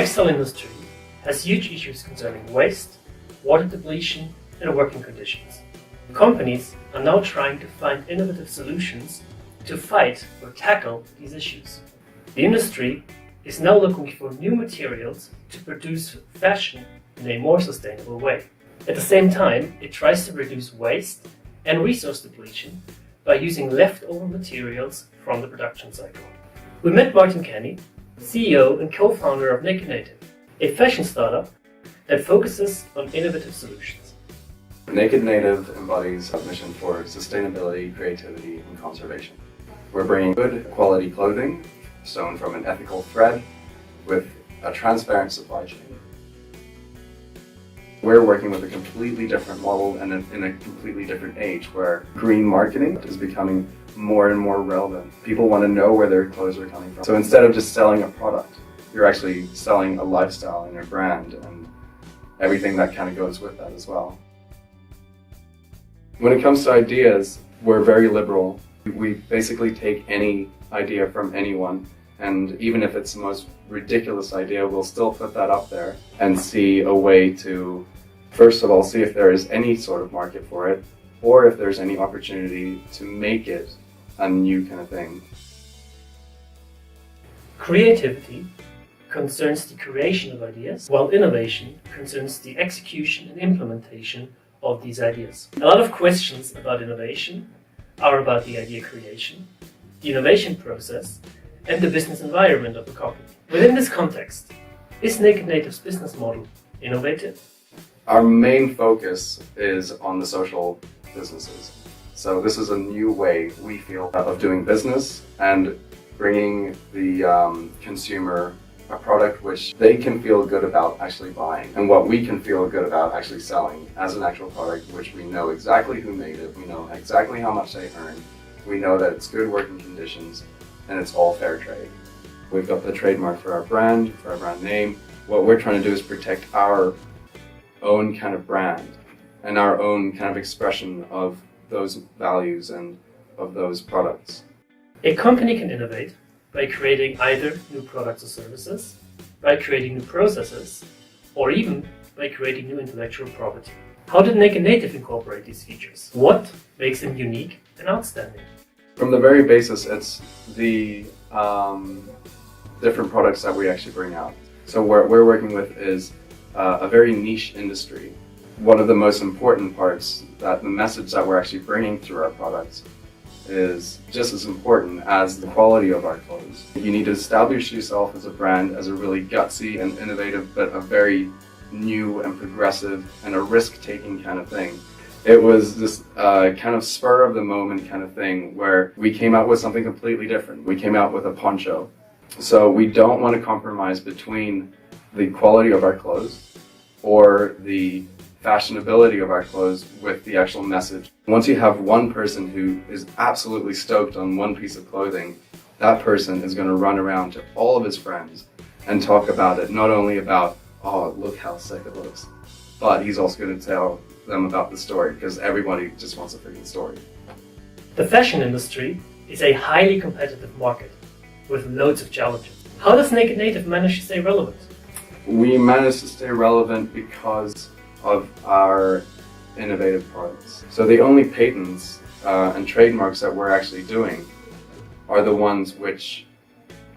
textile industry has huge issues concerning waste, water depletion, and working conditions. Companies are now trying to find innovative solutions to fight or tackle these issues. The industry is now looking for new materials to produce fashion in a more sustainable way. At the same time, it tries to reduce waste and resource depletion by using leftover materials from the production cycle. We met Martin Kenny, CEO and co-founder of Naked Native, a fashion startup that focuses on innovative solutions. Naked Native embodies a mission for sustainability, creativity, and conservation. We're bringing good quality clothing sewn from an ethical thread with a transparent supply chain. We're working with a completely different model and in a completely different age where green marketing is becoming more and more relevant. People want to know where their clothes are coming from. So instead of just selling a product, you're actually selling a lifestyle and a brand and everything that kind of goes with that as well. When it comes to ideas, we're very liberal. We basically take any idea from anyone, and even if it's the most ridiculous idea, we'll still put that up there and see a way to, first of all, see if there is any sort of market for it, or if there's any opportunity to make it a new kind of thing. Creativity concerns the creation of ideas, while innovation concerns the execution and implementation of these ideas. A lot of questions about innovation are about the idea creation, the innovation process, and the business environment of the company. Within this context, is Naked Native's business model innovative? Our main focus is on the social businesses. So this is a new way, we feel, of doing business and bringing the consumer a product which they can feel good about actually buying, and what we can feel good about actually selling as an actual product which we know exactly who made it, we know exactly how much they earn, we know that it's good working conditions, and it's all fair trade. We've got the trademark for our brand name. What we're trying to do is protect our own kind of brand and our own kind of expression of those values and of those products. A company can innovate by creating either new products or services, by creating new processes, or even by creating new intellectual property. How did Naked Native incorporate these features? What makes them unique and outstanding? From the very basis, it's the different products that we actually bring out. So what we're working with is a very niche industry. One of the most important parts, that the message that we're actually bringing through our products, is just as important as the quality of our clothes. You need to establish yourself as a brand, as a really gutsy and innovative, but a very new and progressive and a risk-taking kind of thing. It was this kind of spur of the moment kind of thing where we came out with something completely different. We came out with a poncho. So we don't want to compromise between the quality of our clothes or the fashionability of our clothes with the actual message. Once you have one person who is absolutely stoked on one piece of clothing, that person is going to run around to all of his friends and talk about it, not only about, oh, look how sick it looks, but he's also going to tell them about the story, because everybody just wants a freaking story. The fashion industry is a highly competitive market with loads of challenges. How does Naked Native manage to stay relevant? We manage to stay relevant because of our innovative products. So the only patents and trademarks that we're actually doing are the ones which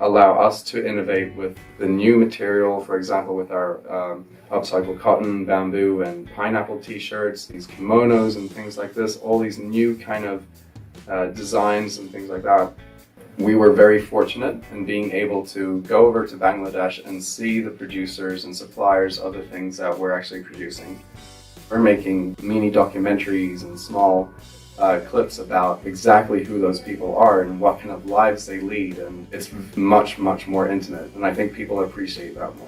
allow us to innovate with the new material, for example with our upcycled cotton, bamboo and pineapple t-shirts, these kimonos and things like this, all these new kind of designs and things like that. We were very fortunate in being able to go over to Bangladesh and see the producers and suppliers of the things that we're actually producing. We're making mini documentaries and small clips about exactly who those people are and what kind of lives they lead, and it's much, much more intimate, and I think people appreciate that more.